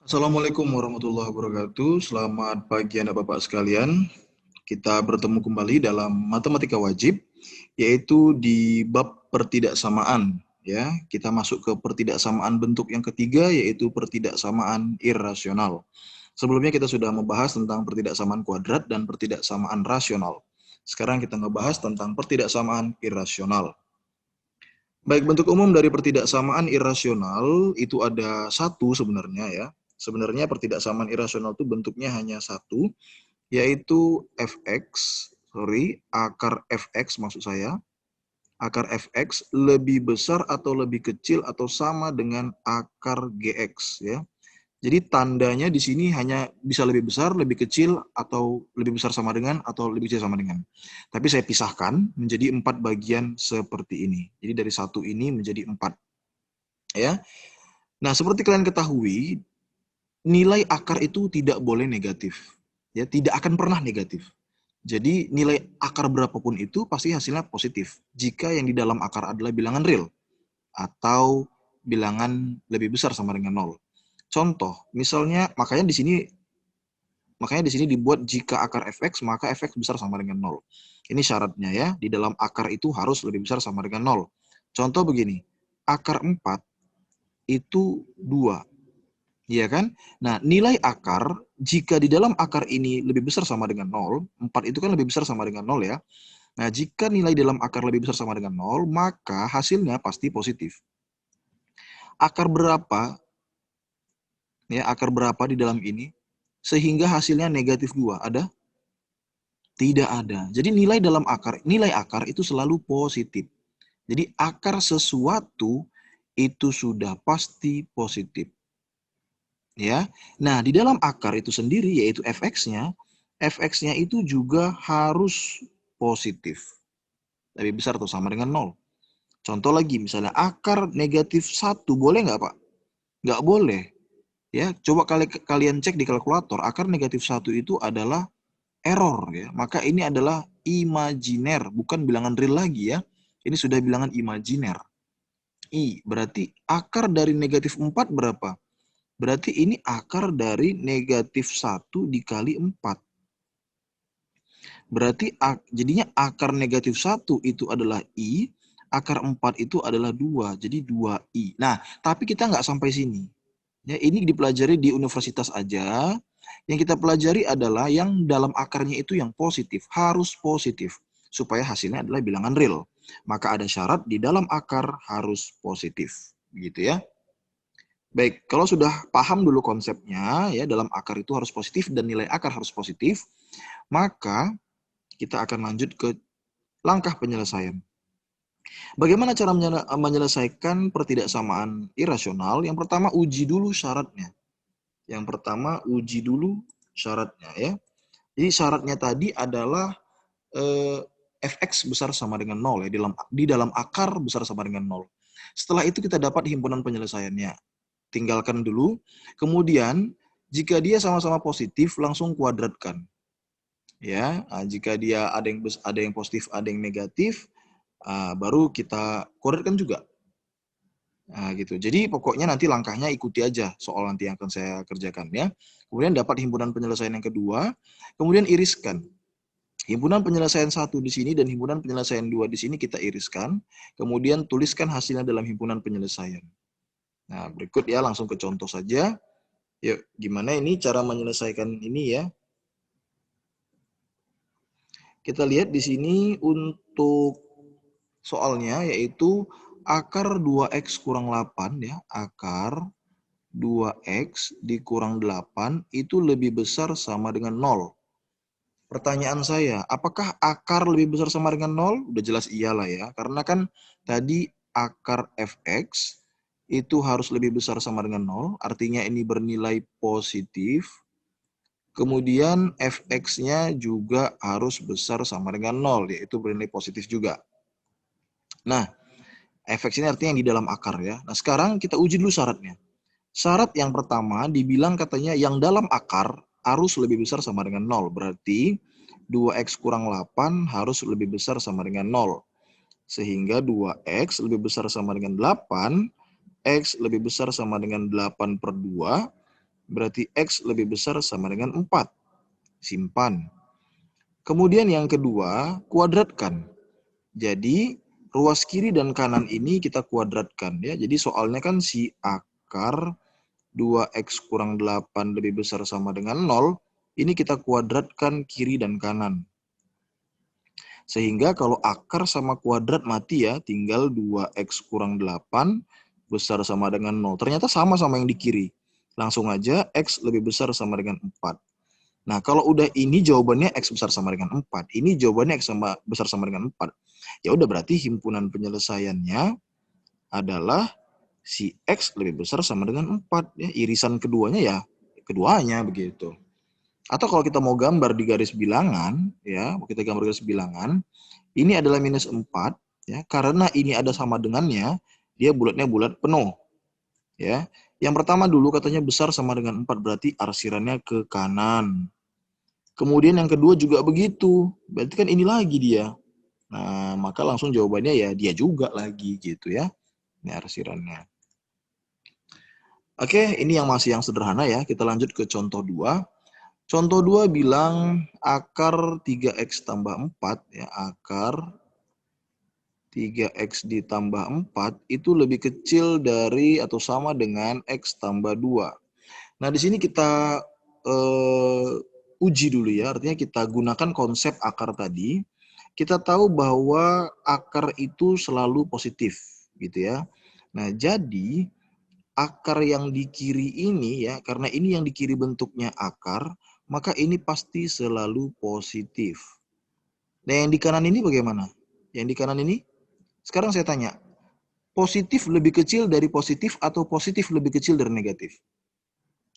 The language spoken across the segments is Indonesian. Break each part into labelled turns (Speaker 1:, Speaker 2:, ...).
Speaker 1: Assalamualaikum warahmatullahi wabarakatuh. Selamat pagi Anda Bapak sekalian. Kita bertemu kembali dalam matematika wajib, yaitu di bab pertidaksamaan. Ya, kita masuk ke pertidaksamaan bentuk yang ketiga, yaitu pertidaksamaan irasional. Sebelumnya kita sudah membahas tentang pertidaksamaan kuadrat dan pertidaksamaan rasional. Sekarang kita ngebahas tentang pertidaksamaan irasional. Baik, bentuk umum dari pertidaksamaan irasional itu ada satu sebenarnya ya. Sebenarnya pertidaksamaan irasional itu bentuknya hanya satu, yaitu akar fx maksud saya, akar fx lebih besar atau lebih kecil atau sama dengan akar gx ya. Jadi tandanya di sini hanya bisa lebih besar, lebih kecil, atau lebih besar sama dengan, atau lebih kecil sama dengan. Tapi saya pisahkan menjadi 4 bagian seperti ini. Jadi dari satu ini menjadi 4. Ya. Nah, seperti kalian ketahui, nilai akar itu tidak boleh negatif. Ya, tidak akan pernah negatif. Jadi nilai akar berapapun itu pasti hasilnya positif. Jika yang di dalam akar adalah bilangan real atau bilangan lebih besar sama dengan 0. Contoh, misalnya makanya di sini dibuat jika akar fx maka fx besar sama dengan 0. Ini syaratnya ya, di dalam akar itu harus lebih besar sama dengan 0. Contoh begini, akar 4 itu 2. Iya kan? Nah, nilai akar jika di dalam akar ini lebih besar sama dengan 0, 4 itu kan lebih besar sama dengan 0 ya. Nah, jika nilai dalam akar lebih besar sama dengan 0, maka hasilnya pasti positif. Akar berapa ya, akar berapa di dalam ini sehingga hasilnya negatif 2? Ada? Tidak ada. Jadi nilai akar itu selalu positif. Jadi akar sesuatu itu sudah pasti positif. Ya. Nah, di dalam akar itu sendiri yaitu fx-nya itu juga harus positif. Lebih besar atau sama dengan 0. Contoh lagi, misalnya akar negatif 1, boleh nggak Pak? Nggak boleh. Ya, coba kalian cek di kalkulator, akar negatif 1 itu adalah error ya. Maka ini adalah imajiner, bukan bilangan real lagi ya. Ini sudah bilangan imajiner. Berarti akar dari negatif 4 berapa? Berarti ini akar dari negatif 1 dikali 4. Berarti jadinya akar negatif 1 itu adalah I, akar 4 itu adalah 2, jadi 2I. Nah, tapi kita nggak sampai sini. Ya, ini dipelajari di universitas aja. Yang kita pelajari adalah yang dalam akarnya itu yang positif, harus positif. Supaya hasilnya adalah bilangan real. Maka ada syarat di dalam akar harus positif. Begitu ya. Baik, kalau sudah paham dulu konsepnya, ya dalam akar itu harus positif dan nilai akar harus positif, maka kita akan lanjut ke langkah penyelesaian. Bagaimana cara menyelesaikan pertidaksamaan irasional? Yang pertama, uji dulu syaratnya. Ya. Jadi syaratnya tadi adalah fx besar sama dengan 0 ya, di dalam akar besar sama dengan 0. Setelah itu kita dapat himpunan penyelesaiannya. Tinggalkan dulu. Kemudian jika dia sama-sama positif langsung kuadratkan. Ya, jika dia ada yang positif, ada yang negatif, baru kita kuadratkan juga. Nah, gitu. Jadi pokoknya nanti langkahnya ikuti aja soal nanti yang akan saya kerjakan ya. Kemudian dapat himpunan penyelesaian yang kedua, kemudian iriskan. Himpunan penyelesaian 1 di sini dan himpunan penyelesaian 2 di sini kita iriskan, kemudian tuliskan hasilnya dalam himpunan penyelesaian. Nah, berikut ya langsung ke contoh saja. Yuk, gimana ini cara menyelesaikan ini ya? Kita lihat di sini untuk soalnya yaitu akar 2x kurang 8 ya, akar 2x dikurang 8 itu lebih besar sama dengan 0. Pertanyaan saya, apakah akar lebih besar sama dengan 0? Udah jelas iyalah ya, karena kan tadi akar fx itu harus lebih besar sama dengan 0, artinya ini bernilai positif. Kemudian fx-nya juga harus besar sama dengan 0, yaitu bernilai positif juga. Nah, fx ini artinya yang di dalam akar ya. Nah, sekarang kita uji dulu syaratnya. Syarat yang pertama dibilang katanya yang dalam akar harus lebih besar sama dengan 0. Berarti 2x kurang 8 harus lebih besar sama dengan 0. Sehingga 2x lebih besar sama dengan 8, x lebih besar sama dengan 8 per 2, Berarti X lebih besar sama dengan 4. Simpan. Kemudian yang kedua, kuadratkan. Jadi, ruas kiri dan kanan ini kita kuadratkan. Ya. Jadi soalnya kan si akar 2X kurang 8 lebih besar sama dengan 0, ini kita kuadratkan kiri dan kanan. Sehingga kalau akar sama kuadrat mati ya, tinggal 2X kurang 8 besar sama dengan 0. Ternyata sama-sama yang di kiri. Langsung aja X lebih besar sama dengan 4. Nah, kalau udah ini jawabannya X besar sama dengan 4. Ini jawabannya X besar sama dengan 4. Ya udah berarti himpunan penyelesaiannya adalah si X lebih besar sama dengan 4. Ya, irisan keduanya ya keduanya begitu. Atau kalau kita mau gambar di garis bilangan, ya, kita gambar garis bilangan, ini adalah minus 4, ya, karena ini ada sama dengannya, dia bulatnya bulat penuh. Ya. Yang pertama dulu katanya besar sama dengan 4, berarti arsirannya ke kanan. Kemudian yang kedua juga begitu, berarti kan ini lagi dia. Nah, maka langsung jawabannya ya dia juga lagi gitu ya. Ini arsirannya. Oke, ini yang masih yang sederhana ya. Kita lanjut ke contoh 2. Contoh 2 bilang akar 3X tambah 4, ya, akar 3X ditambah 4 itu lebih kecil dari atau sama dengan X tambah 2. Nah, di sini kita uji dulu ya, artinya kita gunakan konsep akar tadi. Kita tahu bahwa akar itu selalu positif, gitu ya. Nah, jadi akar yang di kiri ini ya, karena ini yang di kiri bentuknya akar, maka ini pasti selalu positif. Nah, yang di kanan ini bagaimana? Yang di kanan ini, sekarang saya tanya, positif lebih kecil dari positif atau positif lebih kecil dari negatif?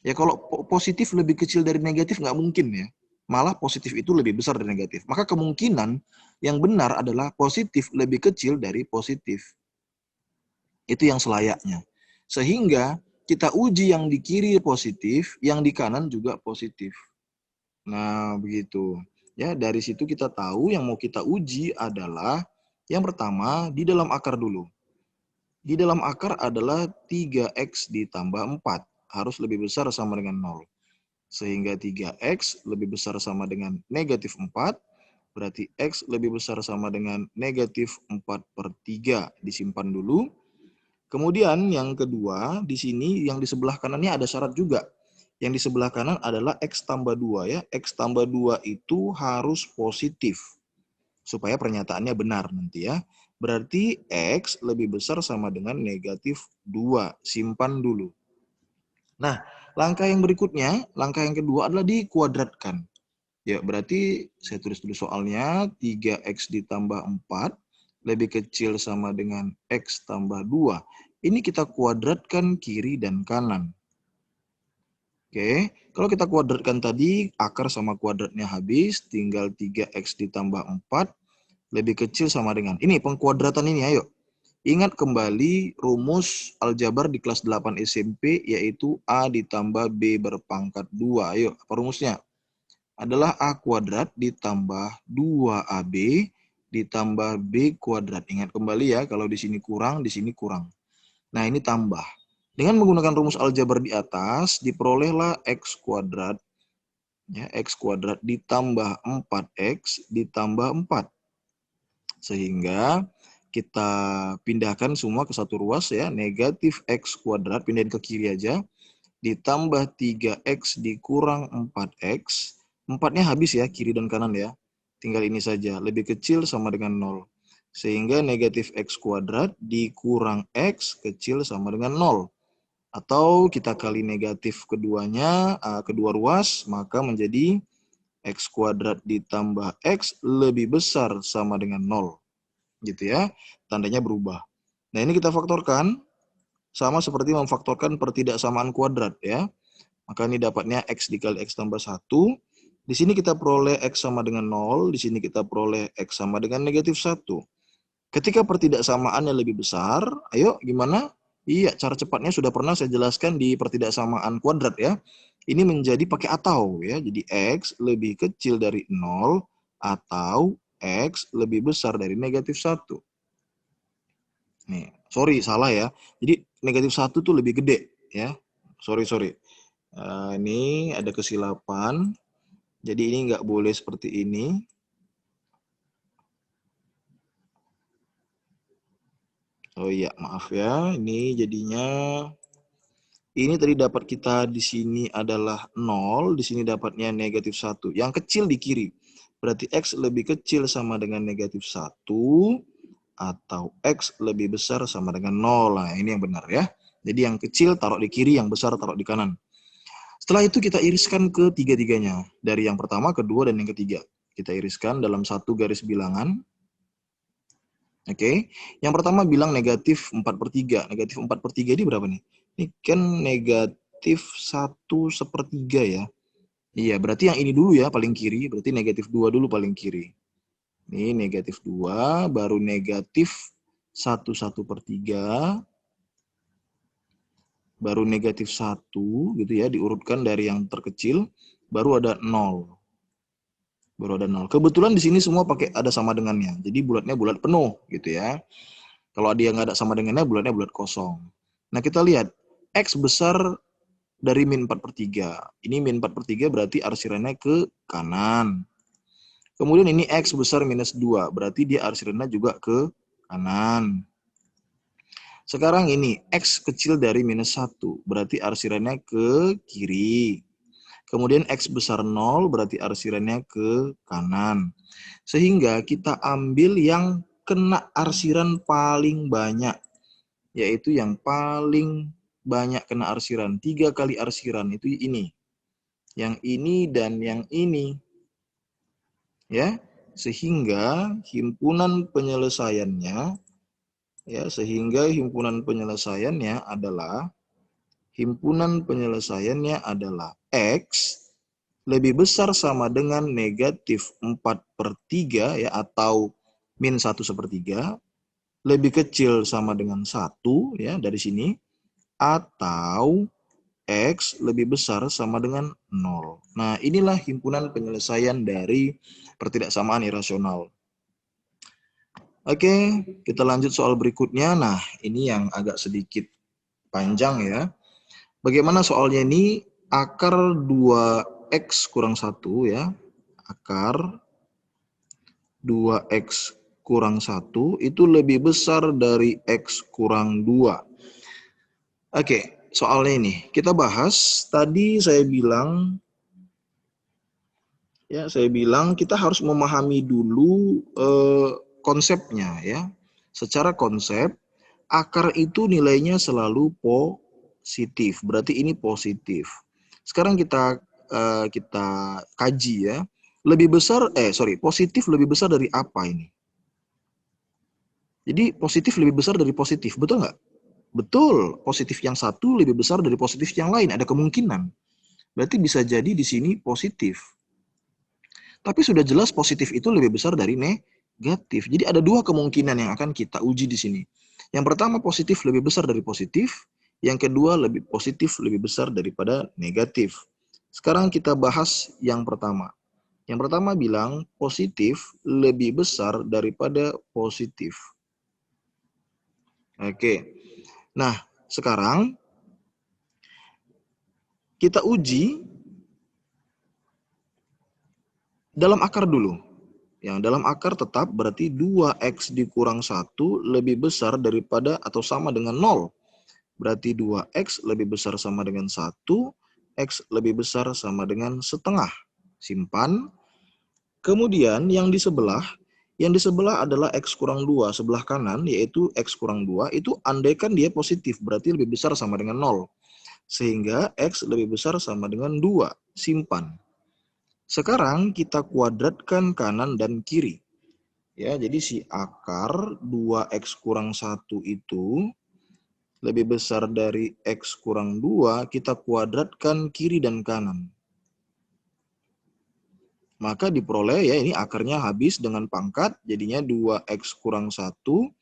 Speaker 1: Ya kalau positif lebih kecil dari negatif nggak mungkin ya. Malah positif itu lebih besar dari negatif. Maka kemungkinan yang benar adalah positif lebih kecil dari positif. Itu yang selayaknya. Sehingga kita uji yang di kiri positif, yang di kanan juga positif. Nah, begitu. Ya, dari situ kita tahu yang mau kita uji adalah yang pertama di dalam akar dulu. Di dalam akar adalah 3X ditambah 4. Harus lebih besar sama dengan 0. Sehingga 3X lebih besar sama dengan negatif 4. Berarti X lebih besar sama dengan negatif 4/3. Disimpan dulu. Kemudian yang kedua, di sini yang di sebelah kanannya ada syarat juga. Yang di sebelah kanan adalah X tambah 2 ya. X tambah 2 itu harus positif. Supaya pernyataannya benar nanti ya. Berarti X lebih besar sama dengan negatif 2. Simpan dulu. Nah, langkah yang berikutnya, langkah yang kedua adalah dikuadratkan. Ya, berarti saya tulis dulu soalnya, 3X ditambah 4 lebih kecil sama dengan X tambah 2. Ini kita kuadratkan kiri dan kanan. Oke, kalau kita kuadratkan tadi, akar sama kuadratnya habis, tinggal 3X ditambah 4 lebih kecil sama dengan. Ini pengkuadratan ini, ayo. Ingat kembali rumus aljabar di kelas 8 SMP, yaitu A ditambah B berpangkat 2. Ayo, apa rumusnya? Adalah A kuadrat ditambah 2AB ditambah B kuadrat. Ingat kembali ya, kalau di sini kurang, di sini kurang. Nah, ini tambah. Dengan menggunakan rumus aljabar di atas, diperolehlah X kuadrat, ya, X kuadrat ditambah 4X ditambah 4. Sehingga kita pindahkan semua ke satu ruas ya, negatif X kuadrat, pindahin ke kiri aja, ditambah 3X dikurang 4X. 4-nya habis ya, kiri dan kanan ya. Tinggal ini saja, lebih kecil sama dengan 0. Sehingga negatif X kuadrat dikurang X kecil sama dengan 0. Atau kita kali negatif keduanya, kedua ruas, maka menjadi X kuadrat ditambah X lebih besar sama dengan 0. Gitu ya, tandanya berubah. Nah, ini kita faktorkan, sama seperti memfaktorkan pertidaksamaan kuadrat ya. Maka ini dapatnya X dikali X tambah 1. Di sini kita peroleh X sama dengan 0. Di sini kita peroleh X sama dengan negatif 1. Ketika pertidaksamaannya lebih besar, ayo gimana? Iya, cara cepatnya sudah pernah saya jelaskan di pertidaksamaan kuadrat ya. Ini menjadi pakai atau ya. Jadi X lebih kecil dari 0 atau X lebih besar dari negatif 1. Nih, sorry salah ya. Jadi negatif 1 tuh lebih gede ya. Sorry. Ini ada kesilapan. Jadi ini nggak boleh seperti ini. Oh iya, maaf ya. Ini jadinya ini tadi dapat kita di sini adalah 0, di sini dapatnya negatif 1. Yang kecil di kiri. Berarti X lebih kecil sama dengan negatif 1, atau X lebih besar sama dengan 0. Nah, ini yang benar ya. Jadi yang kecil taruh di kiri, yang besar taruh di kanan. Setelah itu kita iriskan ke tiga-tiganya. Dari yang pertama, kedua, dan yang ketiga. Kita iriskan dalam satu garis bilangan. Oke, yang pertama bilang negatif 4/3. Negatif 4/3 ini berapa nih? Ini kan negatif 1/3 ya. Iya, berarti yang ini dulu ya paling kiri. Berarti negatif 2 dulu paling kiri. Ini negatif 2, baru negatif 1/3, baru negatif 1 gitu ya. Diurutkan dari yang terkecil, baru ada 0. Baru ada 0. Kebetulan di sini semua pakai ada sama dengannya. Jadi bulatnya bulat penuh gitu ya. Kalau dia nggak ada sama dengannya, bulatnya bulat kosong. Nah, kita lihat. X besar dari min 4/3. Ini min 4/3 berarti arsirannya ke kanan. Kemudian ini X besar minus 2. Berarti dia arsirannya juga ke kanan. Sekarang ini X kecil dari minus 1. Berarti arsirannya ke kiri. Kemudian X besar 0 berarti arsirannya ke kanan. Sehingga kita ambil yang kena arsiran paling banyak. Yaitu yang paling banyak kena arsiran. 3 kali arsiran itu ini. Yang ini dan yang ini. Ya, sehingga himpunan penyelesaiannya adalah X lebih besar sama dengan negatif 4/3 ya, atau min 1/3, lebih kecil sama dengan 1 ya dari sini, atau X lebih besar sama dengan 0. Nah, inilah himpunan penyelesaian dari pertidaksamaan irasional. Oke, kita lanjut soal berikutnya. Nah, ini yang agak sedikit panjang ya. Bagaimana soalnya ini? Akar 2X kurang 1 ya. Akar 2X kurang 1 itu lebih besar dari X kurang 2. Oke, soalnya ini kita bahas. Tadi saya bilang kita harus memahami dulu konsepnya ya. Secara konsep, akar itu nilainya selalu positif. Berarti ini positif. Sekarang kita kaji ya. Positif lebih besar dari apa ini? Jadi positif lebih besar dari positif, betul nggak? Betul, positif yang satu lebih besar dari positif yang lain. Ada kemungkinan. Berarti bisa jadi di sini positif. Tapi sudah jelas positif itu lebih besar dari negatif. Jadi ada dua kemungkinan yang akan kita uji di sini. Yang pertama positif lebih besar dari positif. Yang kedua positif lebih besar daripada negatif. Sekarang kita bahas yang pertama. Yang pertama bilang positif lebih besar daripada positif. Oke. Nah, sekarang kita uji dalam akar dulu. Yang dalam akar tetap berarti 2X dikurang 1 lebih besar daripada atau sama dengan 0. Berarti 2X lebih besar sama dengan 1, X lebih besar sama dengan setengah. Simpan. Kemudian yang di sebelah adalah X kurang 2. Sebelah kanan yaitu X kurang 2 itu andaikan dia positif berarti lebih besar sama dengan 0. Sehingga X lebih besar sama dengan 2. Simpan. Sekarang kita kuadratkan kanan dan kiri. Ya, jadi si akar 2X kurang 1 itu lebih besar dari X kurang 2, kita kuadratkan kiri dan kanan. Maka diperoleh ya, ini akarnya habis dengan pangkat, jadinya 2X kurang 1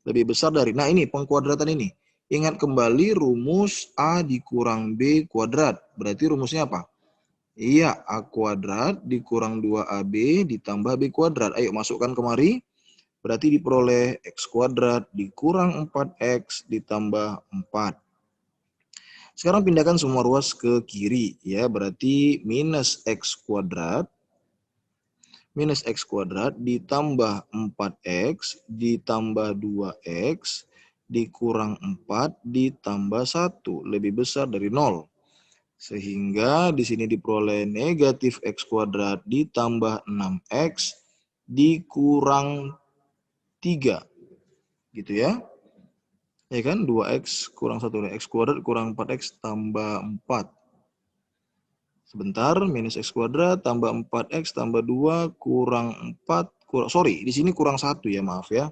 Speaker 1: lebih besar dari, nah ini pengkuadratan ini. Ingat kembali rumus A dikurang B kuadrat. Berarti rumusnya apa? Iya, A kuadrat dikurang 2AB ditambah B kuadrat. Ayo masukkan kemari. Berarti diperoleh X kuadrat dikurang 4X ditambah 4. Sekarang pindahkan semua ruas ke kiri, ya. Berarti minus X kuadrat ditambah 4X ditambah 2X dikurang 4 ditambah 1 lebih besar dari 0. Sehingga di sini diperoleh negatif X kuadrat ditambah 6X dikurang 3. Gitu ya. Ya kan? 2X kurang 1. X kuadrat kurang 4X tambah 4. Sebentar, minus X kuadrat tambah 4X tambah 2 kurang 4. Sorry, di sini kurang 1 ya, maaf ya.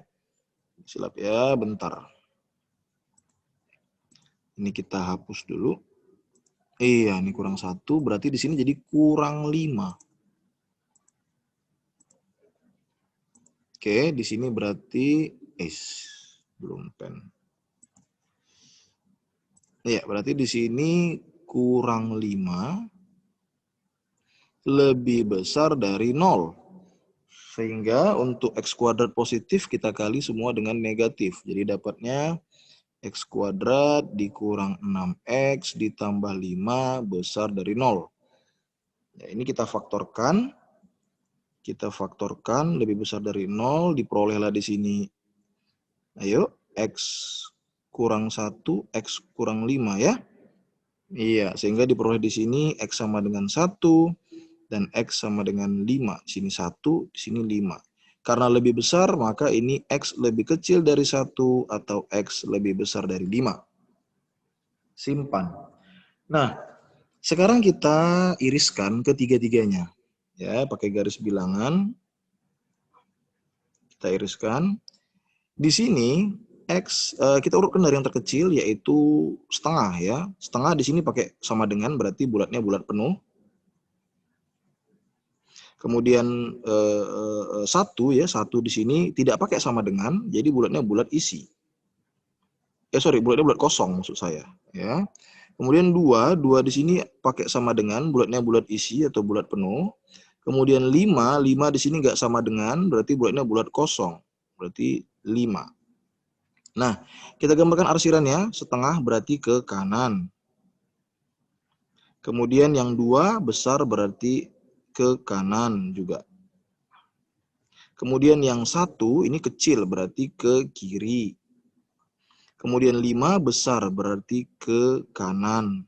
Speaker 1: Silap ya, bentar. Ini kita hapus dulu. Iya, ini kurang 1. Berarti di sini jadi kurang 5. Oke, di sini berarti belum pen. Iya, berarti di sini kurang 5 lebih besar dari 0. Sehingga untuk X kuadrat positif kita kali semua dengan negatif. Jadi dapatnya X kuadrat dikurang 6X ditambah 5 besar dari 0. Ya, ini kita faktorkan. Kita faktorkan lebih besar dari 0. Diperolehlah di sini. Ayo, X kurang 1, X kurang 5 ya. Iya, sehingga diperoleh di sini X sama dengan 1 dan X sama dengan 5. Di sini 1, di sini 5. Karena lebih besar, maka ini X lebih kecil dari 1 atau X lebih besar dari 5. Simpan. Nah, sekarang kita iriskan ketiga-tiganya. Ya, pakai garis bilangan. Kita iriskan. Di sini X kita urutkan dari yang terkecil yaitu setengah ya. Setengah di sini pakai sama dengan berarti bulatnya bulat penuh. Kemudian 1 ya, 1 di sini tidak pakai sama dengan, jadi bulatnya bulat isi. Bulatnya bulat kosong maksud saya ya. Kemudian 2 di sini pakai sama dengan, bulatnya bulat isi atau bulat penuh. Kemudian 5 di sini nggak sama dengan, berarti bulatnya bulat kosong. Berarti 5. Nah, kita gambarkan arsirannya, setengah berarti ke kanan. Kemudian yang 2 besar berarti ke kanan juga. Kemudian yang 1 ini kecil berarti ke kiri. Kemudian 5 besar berarti ke kanan.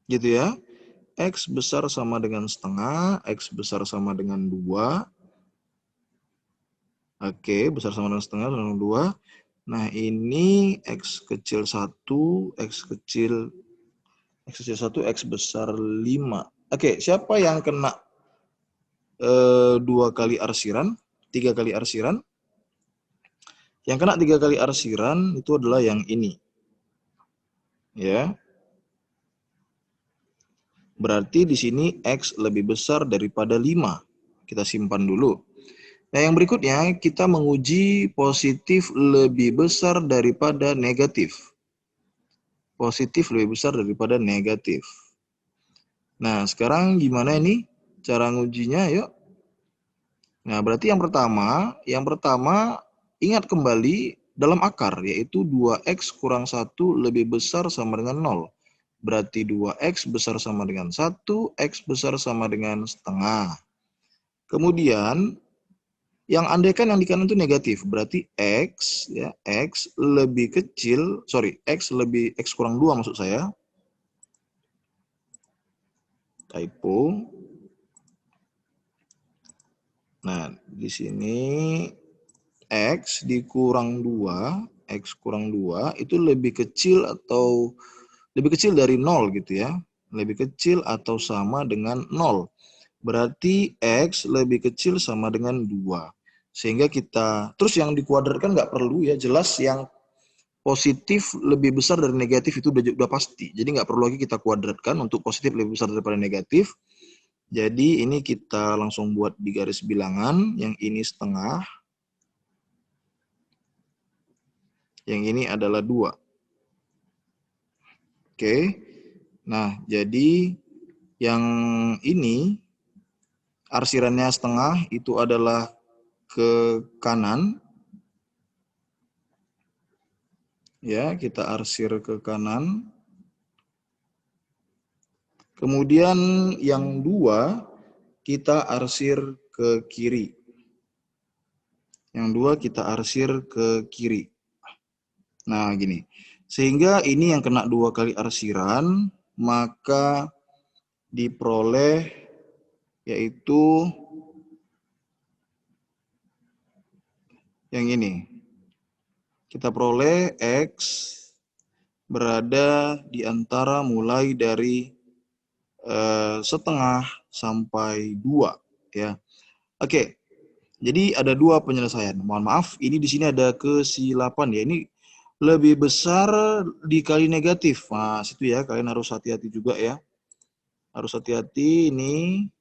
Speaker 1: Gitu ya. X besar sama dengan setengah, X besar sama dengan 2. Oke, besar sama dengan setengah, sama dengan 2. Nah, ini X kecil 1, X kecil 1, X besar 5. Oke, siapa yang kena 2 kali arsiran, 3 kali arsiran? Yang kena 3 kali arsiran itu adalah yang ini. Ya. Berarti di sini X lebih besar daripada 5. Kita simpan dulu. Nah, yang berikutnya kita menguji positif lebih besar daripada negatif. Positif lebih besar daripada negatif. Nah, sekarang gimana ini cara ngujinya? Yuk. Nah, berarti yang pertama ingat kembali dalam akar, yaitu 2X kurang 1 lebih besar sama dengan 0. Berarti 2X besar sama dengan 1, X besar sama dengan setengah. Kemudian, yang andaikan yang di kanan itu negatif, berarti X lebih kecil, X kurang 2 maksud saya. Typo. Nah, di sini X dikurang 2, X kurang 2 itu lebih kecil dari 0 gitu ya. Lebih kecil atau sama dengan 0. Berarti X lebih kecil sama dengan 2. Sehingga terus yang dikuadratkan nggak perlu ya, jelas yang positif lebih besar dari negatif itu udah pasti. Jadi nggak perlu lagi kita kuadratkan untuk positif lebih besar daripada negatif. Jadi ini kita langsung buat di garis bilangan, yang ini setengah, yang ini adalah 2. Oke, nah jadi yang ini arsirannya setengah itu adalah ke kanan. Ya, kita arsir ke kanan. Kemudian yang 2 kita arsir ke kiri. Yang 2 kita arsir ke kiri. Nah, gini. Sehingga ini yang kena 2 kali arsiran, maka diperoleh yaitu yang ini. Kita peroleh X berada di antara mulai dari setengah sampai 2. Ya. Oke, jadi ada 2 penyelesaian. Mohon maaf, ini di sini ada kesilapan ya. Ini lebih besar dikali negatif. Nah, situ ya, kalian harus hati-hati juga ya. Harus hati-hati ini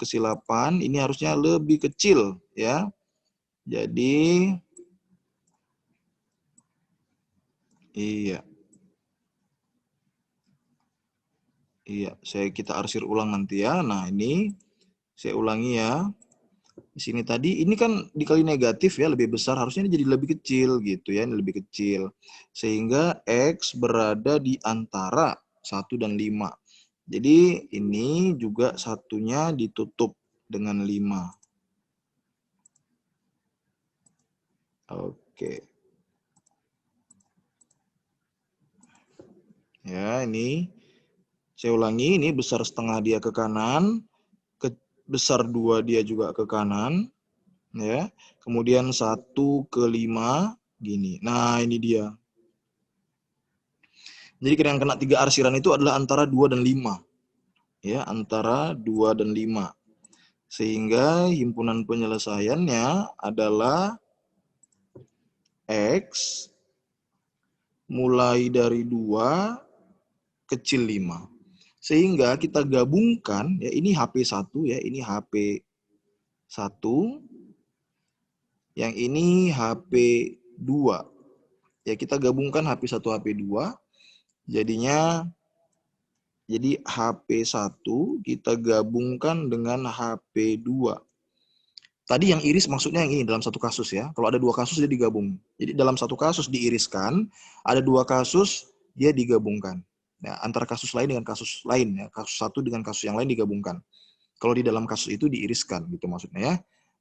Speaker 1: kesilapan, ini harusnya lebih kecil ya. Jadi iya. Iya, kita arsir ulang nanti ya. Nah, ini saya ulangi ya. Di sini tadi ini kan dikali negatif ya, lebih besar, harusnya ini jadi lebih kecil gitu ya, ini lebih kecil. Sehingga X berada di antara 1 dan 5. Jadi ini juga satunya ditutup dengan 5. Oke. Ya, ini saya ulangi, ini besar setengah dia ke kanan, besar 2 dia juga ke kanan, ya. Kemudian 1 ke 5 gini. Nah, ini dia. Jadi yang kena 3 arsiran itu adalah antara 2 dan 5. Ya, antara 2 dan 5. Sehingga himpunan penyelesaiannya adalah X mulai dari 2 kecil 5. Sehingga kita gabungkan, ya ini HP1 ya, ini HP1, yang ini HP2. Ya kita gabungkan HP1, HP2, jadinya jadi HP1 kita gabungkan dengan HP2. Tadi yang iris maksudnya yang ini dalam satu kasus ya. Kalau ada 2 kasus dia digabung. Jadi dalam satu kasus diiriskan, ada 2 kasus dia digabungkan. Nah, antara kasus lain dengan kasus lain ya, kasus satu dengan kasus yang lain digabungkan. Kalau di dalam kasus itu diiriskan gitu maksudnya ya.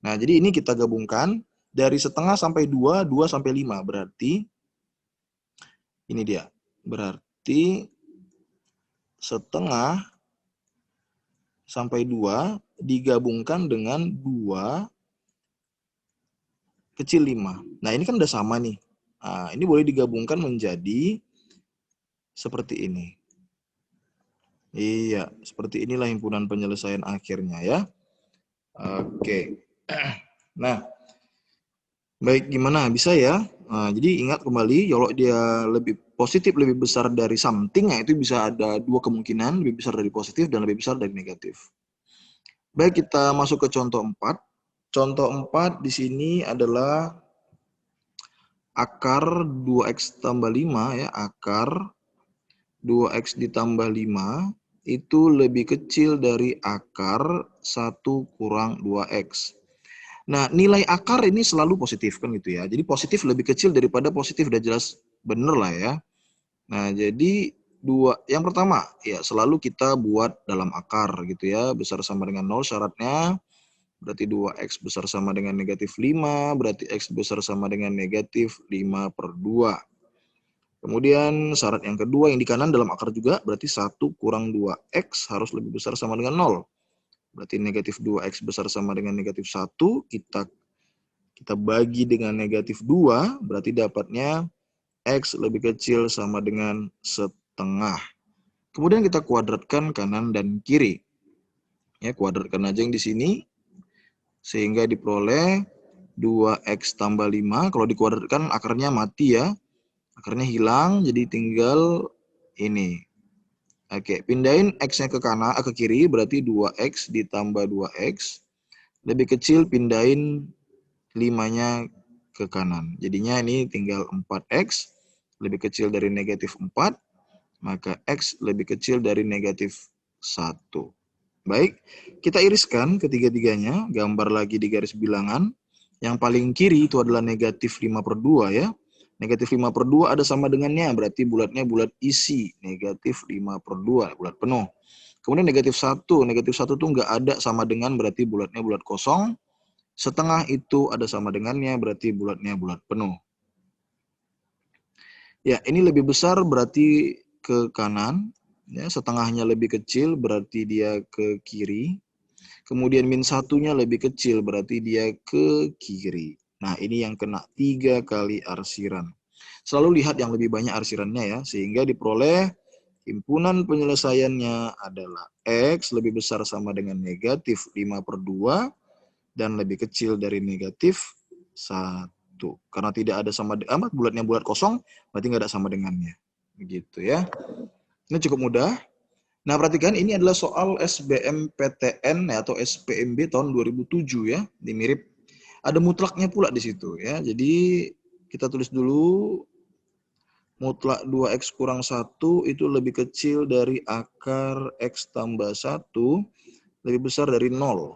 Speaker 1: Nah, jadi ini kita gabungkan dari setengah sampai 2, 2 sampai 5 berarti ini dia. Berarti setengah sampai 2 digabungkan dengan 2 kecil 5. Nah, ini kan udah sama nih. Nah, ini boleh digabungkan menjadi seperti ini. Iya, seperti inilah himpunan penyelesaian akhirnya ya. Oke. Nah, baik gimana? Bisa ya? Nah, jadi ingat kembali, kalau dia lebih positif, lebih besar dari something, ya itu bisa ada 2 kemungkinan, lebih besar dari positif dan lebih besar dari negatif. Baik, kita masuk ke contoh 4. Contoh 4 di sini adalah akar 2x tambah 5 ya, akar 2x ditambah 5 itu lebih kecil dari akar 1 kurang 2x. Nah, nilai akar ini selalu positif kan gitu ya. Jadi positif lebih kecil daripada positif, udah jelas bener lah ya. Nah, jadi yang pertama ya selalu kita buat dalam akar gitu ya, besar sama dengan 0 syaratnya. Berarti 2x besar sama dengan negatif 5, berarti x besar sama dengan negatif 5/2. Kemudian syarat yang kedua yang di kanan dalam akar juga, berarti 1 kurang 2x harus lebih besar sama dengan 0. Berarti negatif 2x besar sama dengan negatif 1, kita bagi dengan negatif 2, berarti dapatnya x lebih kecil sama dengan setengah. Kemudian kita kuadratkan kanan dan kiri. Ya, kuadratkan aja yang di sini, sehingga diperoleh 2x tambah 5. Kalau dikuadratkan akarnya mati ya. Akarnya hilang, jadi tinggal ini. Oke, pindahin x-nya ke kanan, ke kiri, berarti 2x ditambah 2x. Lebih kecil, pindahin 5-nya ke kanan. Jadinya ini tinggal 4x, lebih kecil dari negatif 4, maka x lebih kecil dari negatif 1. Baik, kita iriskan ketiga-tiganya, gambar lagi di garis bilangan. Yang paling kiri itu adalah negatif 5/2 ya. Negatif 5/2 ada sama dengannya, berarti bulatnya bulat isi. Negatif 5/2, bulat penuh. Kemudian negatif 1. Negatif 1 tuh nggak ada sama dengan, berarti bulatnya bulat kosong. Setengah itu ada sama dengannya, berarti bulatnya bulat penuh. Ya, ini lebih besar berarti ke kanan. Ya, setengahnya lebih kecil berarti dia ke kiri. Kemudian min satunya lebih kecil berarti dia ke kiri. Nah, ini yang kena 3 kali arsiran. Selalu lihat yang lebih banyak arsirannya ya, sehingga diperoleh himpunan penyelesaiannya adalah X lebih besar sama dengan negatif 5/2 dan lebih kecil dari negatif 1. Karena tidak ada sama, bulatnya bulat kosong, berarti nggak ada sama dengannya. Begitu ya. Ini cukup mudah. Nah, perhatikan ini adalah soal SBMPTN atau SPMB tahun 2007 ya. Ini mirip. Ada mutlaknya pula di situ ya. Jadi kita tulis dulu mutlak 2x kurang 1 itu lebih kecil dari akar x tambah 1 lebih besar dari 0.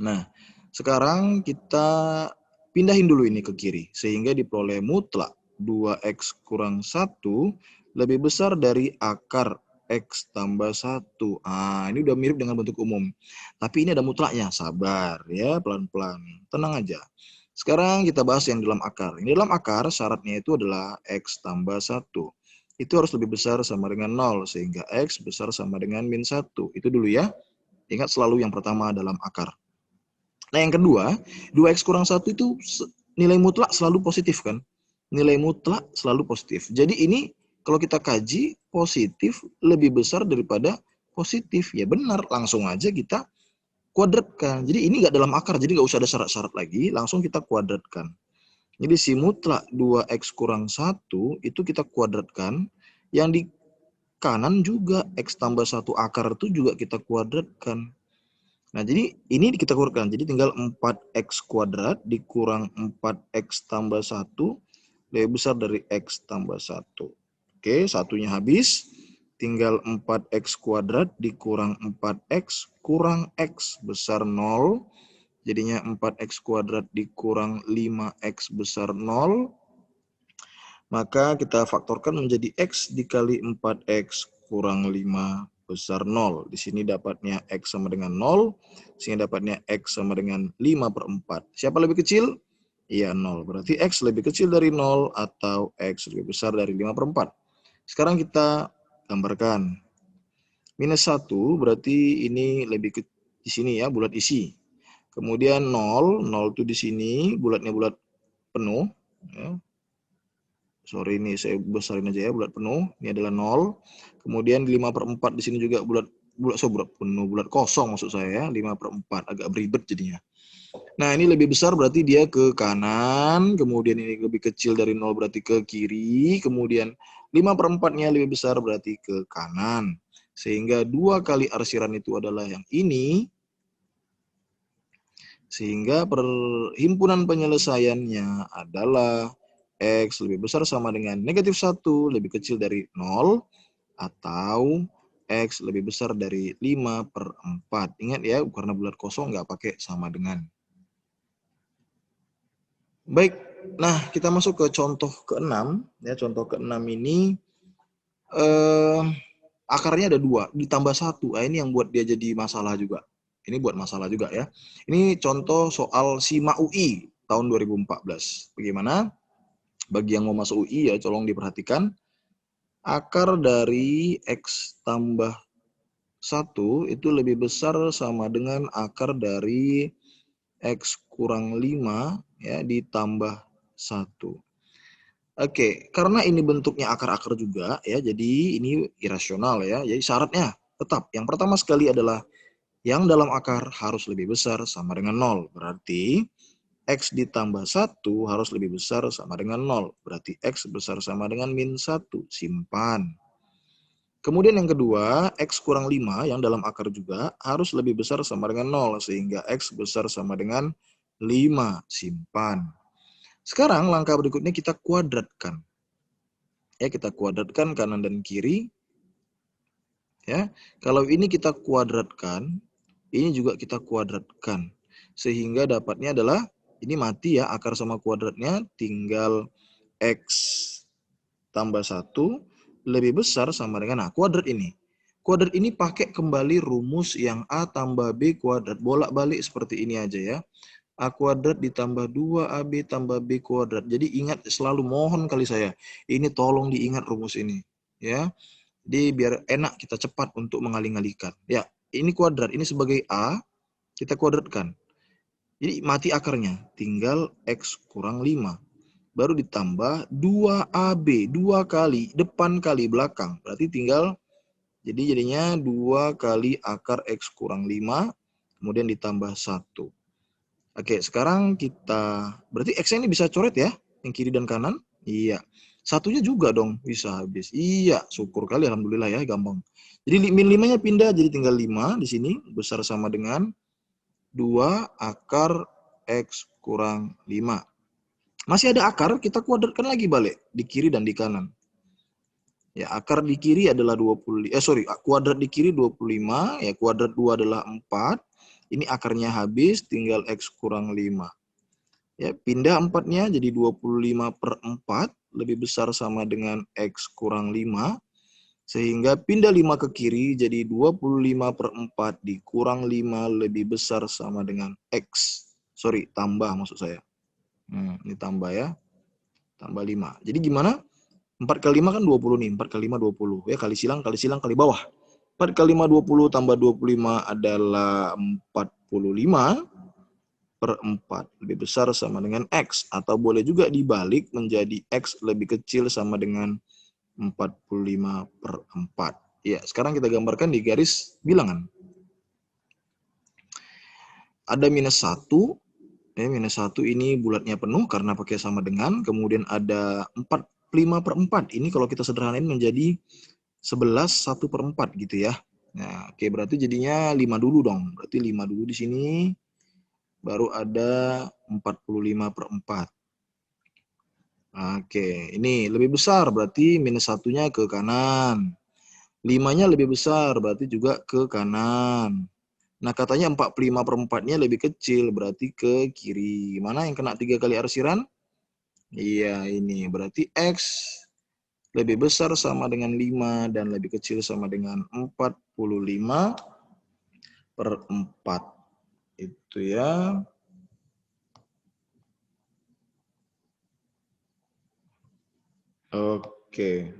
Speaker 1: Nah, sekarang kita pindahin dulu ini ke kiri. Sehingga diperoleh mutlak 2x kurang 1 lebih besar dari akar x tambah 1. Ah, ini udah mirip dengan bentuk umum. Tapi ini ada mutlaknya. Sabar ya, pelan-pelan. Tenang aja. Sekarang kita bahas yang dalam akar. Ini dalam akar syaratnya itu adalah x tambah 1. Itu harus lebih besar sama dengan 0. Sehingga x besar sama dengan min 1. Itu dulu ya. Ingat selalu yang pertama dalam akar. Nah yang kedua, 2x kurang 1 itu nilai mutlak selalu positif kan. Nilai mutlak selalu positif. Jadi ini kalau kita kaji positif lebih besar daripada positif. Ya benar, langsung aja kita kuadratkan. Jadi ini nggak dalam akar, jadi nggak usah ada syarat-syarat lagi, langsung kita kuadratkan. Jadi si mutlak 2x kurang 1 itu kita kuadratkan, yang di kanan juga x tambah 1 akar itu juga kita kuadratkan. Nah, jadi ini kita kuadratkan. Jadi tinggal 4x kuadrat dikurang 4x tambah 1 lebih besar dari x tambah 1. Oke, satunya habis. Tinggal 4x kuadrat dikurang 4x kurang x besar 0. Jadinya 4x kuadrat dikurang 5x besar 0. Maka kita faktorkan menjadi x dikali 4x kurang 5 besar 0. Di sini dapatnya x sama dengan 0. Sehingga dapatnya x sama dengan 5/4. Siapa lebih kecil? Iya 0. Berarti x lebih kecil dari 0 atau x lebih besar dari 5/4. Sekarang kita gambarkan. Minus 1 berarti ini lebih ke di sini ya, bulat isi. Kemudian 0 itu di sini, bulatnya bulat penuh. Ya. Sorry ini saya besarin aja ya, bulat penuh. Ini adalah 0. Kemudian 5/4 di sini juga bulat penuh, bulat kosong maksud saya ya, 5/4. Agak beribet jadinya. Nah, ini lebih besar berarti dia ke kanan, kemudian ini lebih kecil dari 0 berarti ke kiri, kemudian 5/4-nya lebih besar berarti ke kanan. Sehingga 2 kali arsiran itu adalah yang ini. Sehingga perhimpunan penyelesaiannya adalah X lebih besar sama dengan negatif 1 lebih kecil dari 0 atau X lebih besar dari 5/4. Ingat ya, karena bulat kosong nggak pakai sama dengan. Baik, nah kita masuk ke contoh ke-6. Ya, contoh ke-6 ini akarnya ada 2, ditambah 1. Nah, ini yang buat dia jadi masalah juga. Ini buat masalah juga ya. Ini contoh soal SIMA UI tahun 2014. Bagaimana? Bagi yang mau masuk UI ya, tolong diperhatikan. Akar dari X tambah 1 itu lebih besar sama dengan akar dari X kurang 5 ya, ditambah 1. Oke, karena ini bentuknya akar-akar juga ya, jadi ini irasional ya. Jadi syaratnya tetap yang pertama sekali adalah yang dalam akar harus lebih besar sama dengan 0. Berarti X ditambah 1 harus lebih besar sama dengan 0. Berarti X besar sama dengan min 1. Simpan. Kemudian yang kedua, X kurang 5 yang dalam akar juga harus lebih besar sama dengan 0. Sehingga X besar sama dengan 5. Simpan. Sekarang langkah berikutnya kita kuadratkan. Ya, kita kuadratkan kanan dan kiri. Ya, kalau ini kita kuadratkan, ini juga kita kuadratkan. Sehingga dapatnya adalah, ini mati ya, akar sama kuadratnya, tinggal X tambah 1 lebih besar sama dengan, nah kuadrat ini. Kuadrat ini pakai kembali rumus yang A tambah B kuadrat. Bolak-balik seperti ini aja ya. A kuadrat ditambah 2AB tambah B kuadrat. Jadi ingat selalu, mohon kali saya. Ini tolong diingat rumus ini. Ya. Jadi biar enak kita cepat untuk mengalih-alihkan. Ya, ini kuadrat. Ini sebagai A, kita kuadratkan. Jadi mati akarnya. Tinggal X kurang 5. Baru ditambah 2AB. 2 kali, depan kali belakang. Berarti tinggal, jadi jadinya 2 kali akar X kurang 5. Kemudian ditambah 1. Oke, sekarang kita, berarti X-nya ini bisa coret ya, yang kiri dan kanan? Iya. Satunya juga dong, bisa habis. Iya, syukur kali, alhamdulillah ya, gampang. Jadi min 5-nya pindah, jadi tinggal 5 di sini, besar sama dengan 2 akar X kurang 5. Masih ada akar, kita kuadratkan lagi balik, di kiri dan di kanan. Ya, akar di kiri adalah kuadrat di kiri 25, ya kuadrat 2 adalah 4. Ini akarnya habis, tinggal X kurang 5. Ya, pindah 4-nya jadi 25/4, lebih besar sama dengan X kurang 5. Sehingga pindah 5 ke kiri, jadi 25/4 dikurang 5 lebih besar sama dengan X. Tambah maksud saya. Ini tambah ya. Tambah 5. Jadi gimana? 4 kali 5 kan 20 nih. 4 kali 5, 20. Ya, kali silang, kali bawah. 4 kali 5, 20 tambah 25 adalah 45/4 lebih besar sama dengan X, atau boleh juga dibalik menjadi X lebih kecil sama dengan 45/4. Ya, sekarang kita gambarkan di garis bilangan. Ada minus 1, ya, minus 1 ini bulatnya penuh karena pakai sama dengan, kemudian ada 45/4, ini kalau kita sederhanain menjadi 11 1/4 gitu ya. Nah, oke, berarti jadinya 5 dulu dong, berarti 5 dulu di sini. Baru ada 45/4. Oke, ini lebih besar, berarti minus 1-nya ke kanan. 5-nya lebih besar, berarti juga ke kanan. Nah, katanya 45/4-nya lebih kecil, berarti ke kiri. Mana yang kena 3 kali arsiran? Iya, ini. Berarti X lebih besar sama dengan 5 dan lebih kecil sama dengan 45/4. Itu ya. Oke.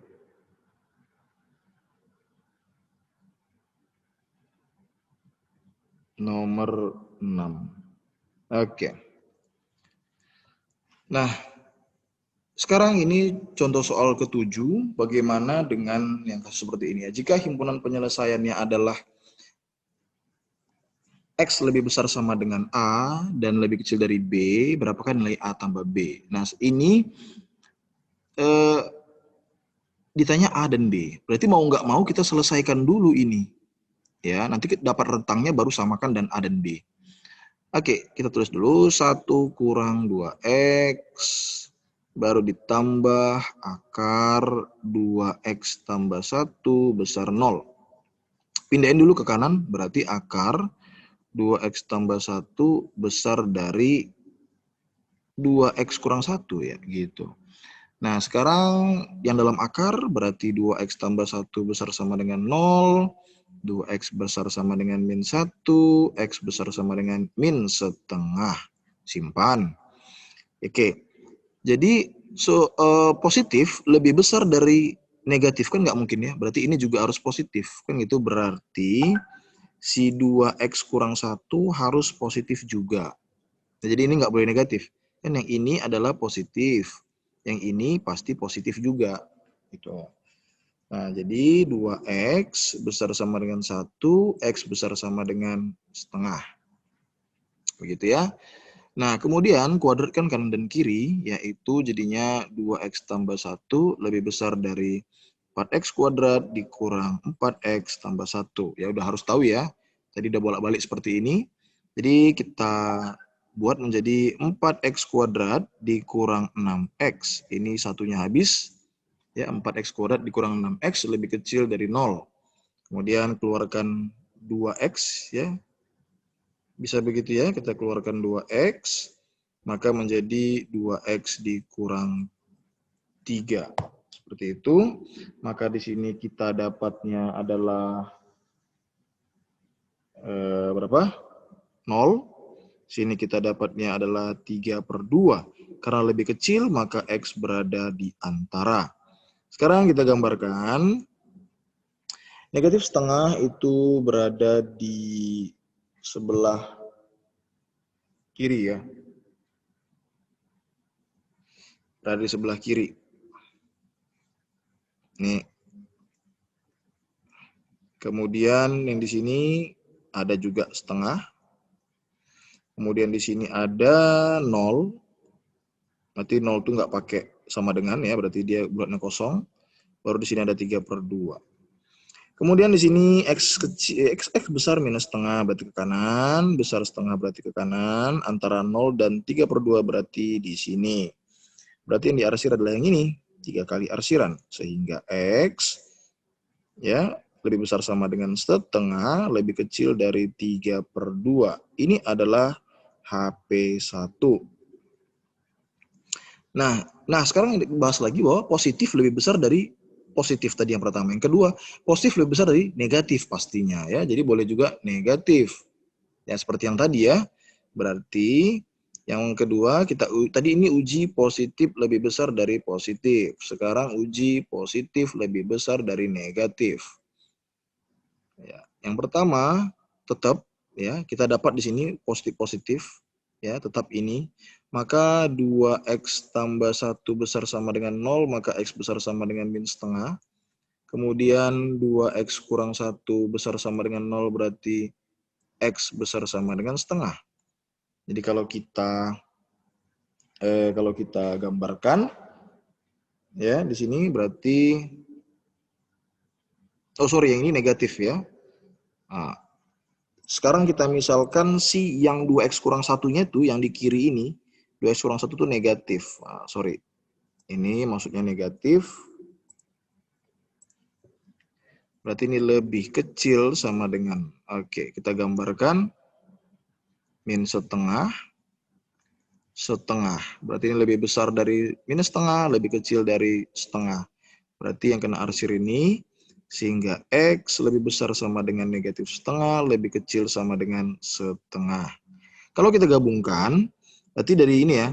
Speaker 1: Nomor 6. Oke. Nah, sekarang ini contoh soal ke-7. Bagaimana dengan yang seperti ini ya. Jika himpunan penyelesaiannya adalah X lebih besar sama dengan A dan lebih kecil dari B, berapakah nilai A tambah B? Nah, ini ditanya A dan B. Berarti mau nggak mau kita selesaikan dulu ini. Ya, nanti kita dapat rentangnya baru samakan dan A dan B. Oke, kita tulis dulu 1 kurang 2X, baru ditambah akar 2X tambah 1 besar 0. Pindahin dulu ke kanan, berarti akar 2X tambah 1 besar dari 2X kurang 1 ya, gitu. Nah, sekarang yang dalam akar berarti 2X tambah 1 besar sama dengan 0, 2X besar sama dengan min 1, X besar sama dengan min setengah. Simpan. Oke, jadi positif lebih besar dari negatif kan nggak mungkin ya, berarti ini juga harus positif. Kan gitu, berarti si 2X kurang 1 harus positif juga. Nah, jadi ini nggak boleh negatif. Kan yang ini adalah positif. Yang ini pasti positif juga. Gitu. Nah, jadi 2X besar sama dengan 1, X besar sama dengan setengah. Begitu ya. Nah, kemudian kuadratkan kanan dan kiri, yaitu jadinya 2X tambah 1 lebih besar dari 4X kuadrat dikurang 4X tambah 1. Ya udah harus tahu ya. Tadi udah bolak-balik seperti ini. Jadi kita buat menjadi 4X kuadrat dikurang 6X. Ini satunya habis. Ya, 4X kuadrat dikurang 6X lebih kecil dari 0. Kemudian keluarkan 2X ya. Bisa begitu ya, kita keluarkan 2X. Maka menjadi 2X dikurang 3. Seperti itu. Maka di sini kita dapatnya adalah berapa? 0. Sini kita dapatnya adalah 3/2. Karena lebih kecil, maka X berada di antara. Sekarang kita gambarkan. Negatif setengah itu berada di sebelah kiri ya. Berada di sebelah kiri. Nih. Kemudian yang di sini ada juga setengah. Kemudian di sini ada 0. Berarti 0 itu nggak pakai sama dengan ya, berarti dia bulatnya kosong. Baru di sini ada 3/2. Kemudian di sini X kecil, X besar minus setengah berarti ke kanan, besar setengah berarti ke kanan, antara 0 dan 3/2 berarti di sini. Berarti yang diarsir adalah yang ini, 3 kali arsiran. Sehingga X ya lebih besar sama dengan setengah, lebih kecil dari 3/2. Ini adalah HP1. Nah sekarang bahas lagi bahwa positif lebih besar dari positif tadi yang pertama. Yang kedua, positif lebih besar dari negatif pastinya ya. Jadi boleh juga negatif. Ya seperti yang tadi ya. Berarti yang kedua kita tadi ini uji positif lebih besar dari positif. Sekarang uji positif lebih besar dari negatif. Ya, yang pertama tetap ya kita dapat di sini positif ya tetap ini. Maka 2x tambah 1 besar sama dengan 0, maka x besar sama dengan min setengah. Kemudian 2x kurang 1 besar sama dengan 0 berarti x besar sama dengan setengah. Jadi kalau kita gambarkan ya di sini berarti yang ini negatif ya. Nah, sekarang kita misalkan si yang 2x kurang satunya tuh yang di kiri ini 2x kurang 1 itu negatif. Nah, ini maksudnya negatif. Berarti ini lebih kecil sama dengan, oke, kita gambarkan min setengah. Berarti ini lebih besar dari minus setengah, lebih kecil dari setengah. Berarti yang kena arsir ini, sehingga X lebih besar sama dengan negatif setengah, lebih kecil sama dengan setengah. Kalau kita gabungkan, berarti dari ini ya,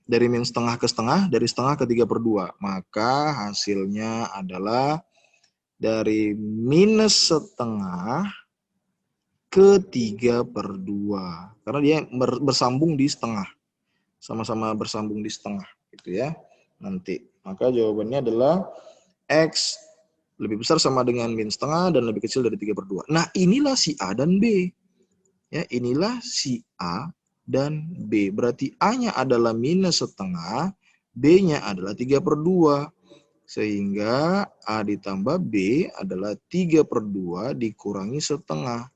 Speaker 1: dari min setengah ke setengah, dari setengah ke 3/2. Maka hasilnya adalah dari minus setengah ke 3/2. Karena dia bersambung di setengah. Sama-sama bersambung di setengah. Gitu ya. Nanti. Maka jawabannya adalah X lebih besar sama dengan min setengah dan lebih kecil dari 3/2. Nah inilah si A dan B. Ya, inilah si A dan B. Berarti A-nya adalah minus setengah, B-nya adalah 3/2. Sehingga A ditambah B adalah 3/2 dikurangi setengah.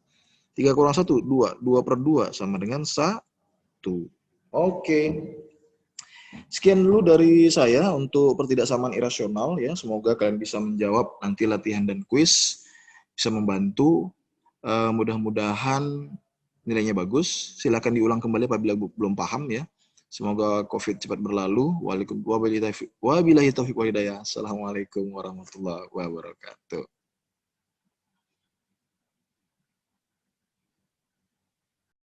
Speaker 1: 3 kurang 1, 2. 2/2 sama dengan 1. Oke. Sekian dulu dari saya untuk pertidaksamaan irasional ya. Semoga kalian bisa menjawab nanti latihan dan kuis. Bisa membantu. Mudah-mudahan nilainya bagus. Silakan diulang kembali apabila belum paham ya. Semoga COVID cepat berlalu. Wabillahi taufiq wal hidayah. Assalamualaikum warahmatullahi wabarakatuh.